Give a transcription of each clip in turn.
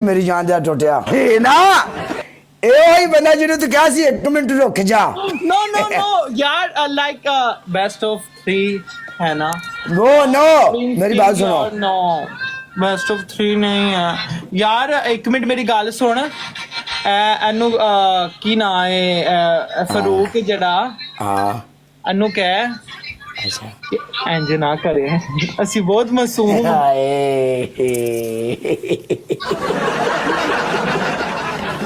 मेरी जान दिया टुटिया ना ए बंदा जिन्हों तू क्या सी एक मिनट रुक जा नो नो नो यार लाइक बेस्ट ऑफ 3 है ना नो नो मेरी बात सुनो नो बेस्ट ऑफ 3 नहीं है यार एक मिनट मेरी गल सुन एनु की ना है फरूक जड़ा हाँ एनु कह अच्छा इंज ना करे ਅਸੀਂ ਬਹੁਤ ਮਾਸੂਮ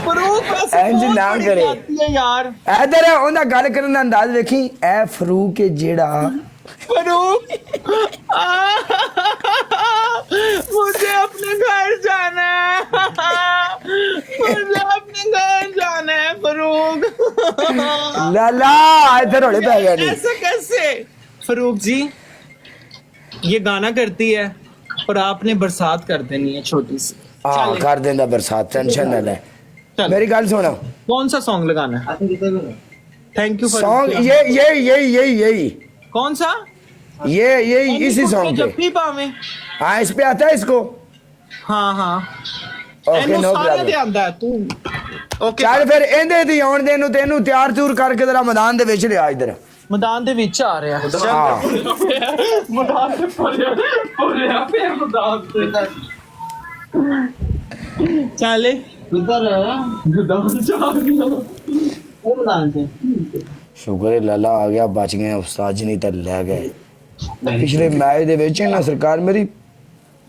फरूक इंज ना करे यार इधर ओंदा गल करन दा अंदाज देखी ए फरूक है जेड़ा फरूक मुझे अपने घर जाना है मुझे अपने घर जाना है फरूक लाला इधर होले पै गया नहीं ऐसे कैसे फरूक जी ये गाना करती है और आपने बरसात कर देनी है छोटी सी हाँ कर देंदा बरसात टेंशन न ले मेरी गल सुनो कौन सा सॉन्ग लगाना है थैंक यू सॉन्ग यही कौन सा ये इसी सॉन्ग जब पे भी पावे हाँ इस पे आता है इसको हाँ हाँ ओके नो प्रॉब्लम ते आंदा है तू ओके ਚੱਲ ਫਿਰ ਇਹਦੇ ਦੀ ਆਉਣ ਦੇ ਨੂੰ ਤੈਨੂੰ ਤਿਆਰ ਤੂਰ ਕਰਕੇ ਤੇਰਾ ਮੈਦਾਨ ਦੇ ਵਿੱਚ ਲਿਆ ਇਧਰ मैदान दे विच आ रहा है ਹਾਂ मैदान दे परे पे मैदान दे चले किधर है मैदान जा रहा वो मैदान से ਸ਼ੁਕਰ ਹੈ ਲਾਲਾ ਆ ਗਿਆ ਬਚ ਗਏ ਉਸਤਾਦ ਜੀ ਨਹੀਂ ਤਾਂ ਲੈ ਗਏ ਪਿਛਲੇ ਮੈਚ ਦੇ ਵਿੱਚ ਨਾ ਸਰਕਾਰ ਮੇਰੀ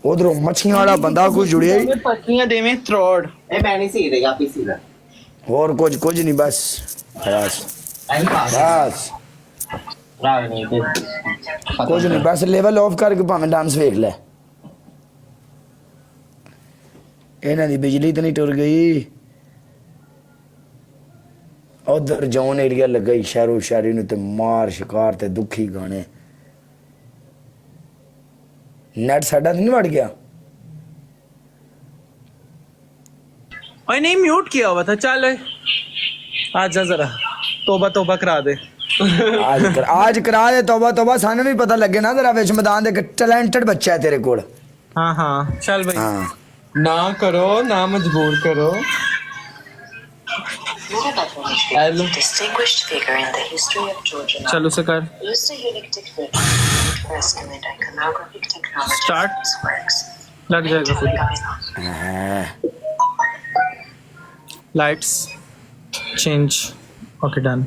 ਉਧਰੋਂ ਮੱਛੀਆਂ ਵਾਲਾ ਬੰਦਾ ਕੋਈ ਜੁੜਿਆ ਹੀ पत्नियां देवे त्रोड़ ए मैं नहीं सी देगा आप सी ਹੋਰ ਕੁਝ ਨਹੀਂ ਬਸ ਬਸ टाइम पास ਬਸ राव नहीं थे ਕੁਝ ਨਹੀਂ ਬਸ ਲੈਵਲ ਆਫ ਕਰਕੇ ਭਾਵੇਂ ਡਾਂਸ ਵੇਖ ਲੈ ਇਹਨਾਂ ਦੀ ਬਿਜਲੀ ਤਾਂ ਨਹੀਂ ਟੁਰ ਗਈ ਉਧਰ ਜੌਨ ਏਰੀਆ ਲੱਗਾ ਸ਼ਹਿਰੋ ਸ਼ਾਇਰੀ ਨੂੰ ਤੇ ਮਾਰ ਸ਼ਿਕਾਰ ਤੇ ਦੁਖੀ ਗਾਣੇ नेट साडा नहीं बढ़ गया ओए नहीं म्यूट किया हुआ था चल आजा जरा तौबा तौबा करा दे आज करा दे तौबा तौबा सानू भी पता लगे ना तेरा विच मैदान दे टैलेंटेड बच्चा है तेरे कोल हाँ हाँ चल भाई हाँ ना करो ना मजबूर करो Hello. Distinguished figure in the history of Georgia. चलो से कर Used a unique technique for estimate iconographic technology. Start. Works. लग जाएगा फिर हाँ। लाइट्स चेंज ओके डन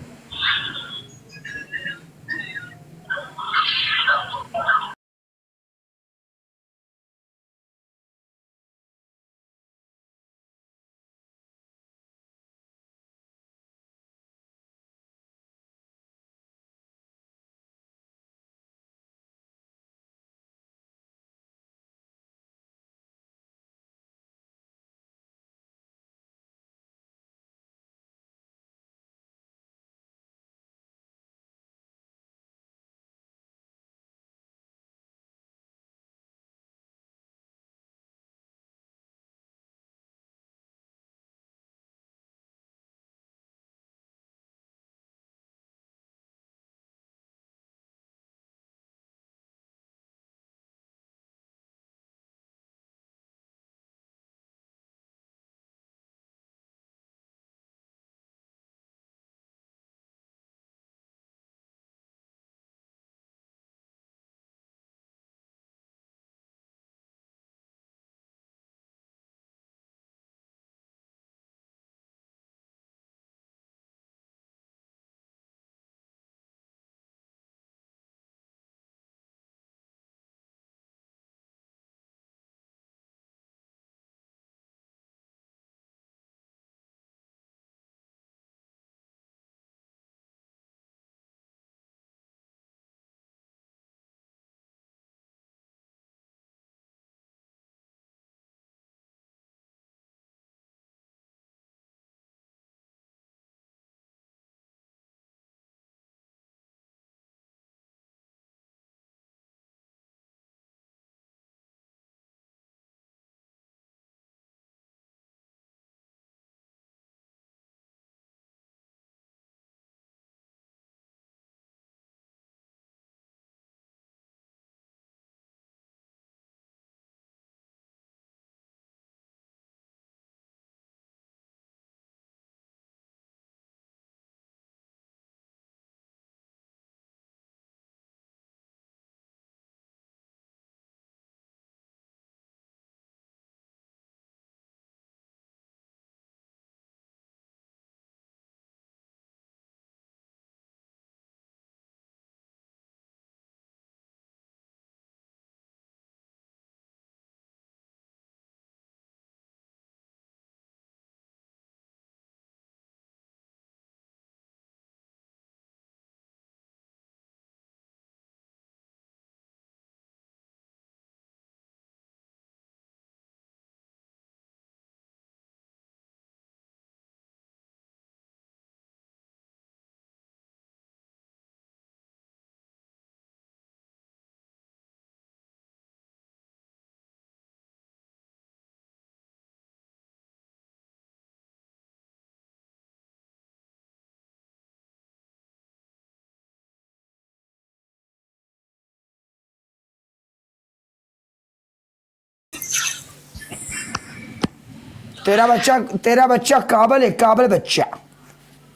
तेरा बच्चा काबिल है, काबिल बच्चा,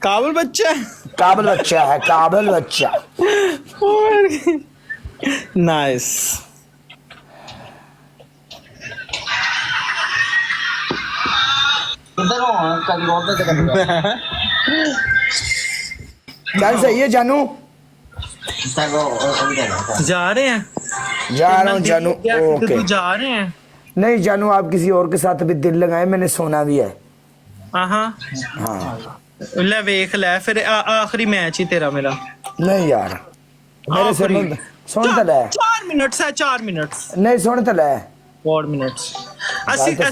काबुल बच्चा काबिल बच्चा है, काबिल बच्चा। नाइस। इधर हो कभी और पे कर चल सही है जानू, सर वो इधर जा रहे हैं, जा रहा हूँ जानू। ओके ओके जा रहे हैं। नहीं जानू, आप किसी और के साथ भी दिल लगाए, मैंने सोना भी है। हाँ हाँ ले वेख ले फिर आखिरी मैच ही तेरा मेरा। नहीं यार, मेरे से आखिरी। सुन तो ले। 4 मिनट्स है, 4 मिनट्स, नहीं सुन तो ले। 4 मिनट्स। ਅਸੀਂ ਤਾਂ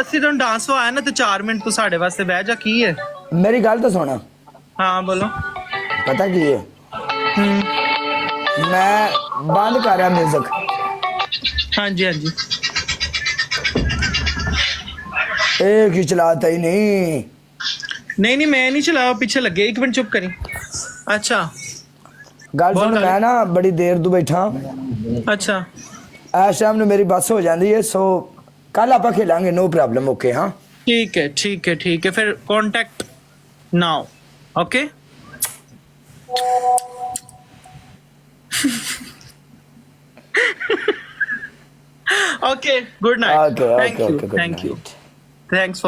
ਅਸੀਂ ਤੈਨੂੰ ਡਾਂਸ ਆਇਆ ਨਾ ਤੇ 4 ਮਿੰਟ ਤੂੰ ਸਾਡੇ ਵਾਸਤੇ ਬਹਿ ਜਾ। ਕੀ ਹੈ? मेरी गल तो सुना, ਹਾਂ ਬੋਲੋ। पता की है, मैं बंद कर रहा म्यूजिक। ਹਾਂਜੀ ਹਾਂਜੀ। एक ही चलाता ही नहीं। ਨਹੀਂ ਨਹੀਂ ਮੈਂ ਨਹੀਂ ਚਲਾਇਆ, ਪਿੱਛੇ ਲੱਗੇ। ਇੱਕ ਮਿੰਟ ਚੁੱਪ ਕਰੀ। ਅੱਛਾ गल बोल सुन, गल। मैं ना बड़ी देर तू बैठा, ਅੱਛਾ इस टाइम मेरी बस हो जाती है, सो कल आप खेलांगे, नो प्रॉब्लम। ओके हाँ ठीक है ठीक है ठीक है, फिर contact now. Okay okay good night. Okay thank okay you okay, thank you, thanks for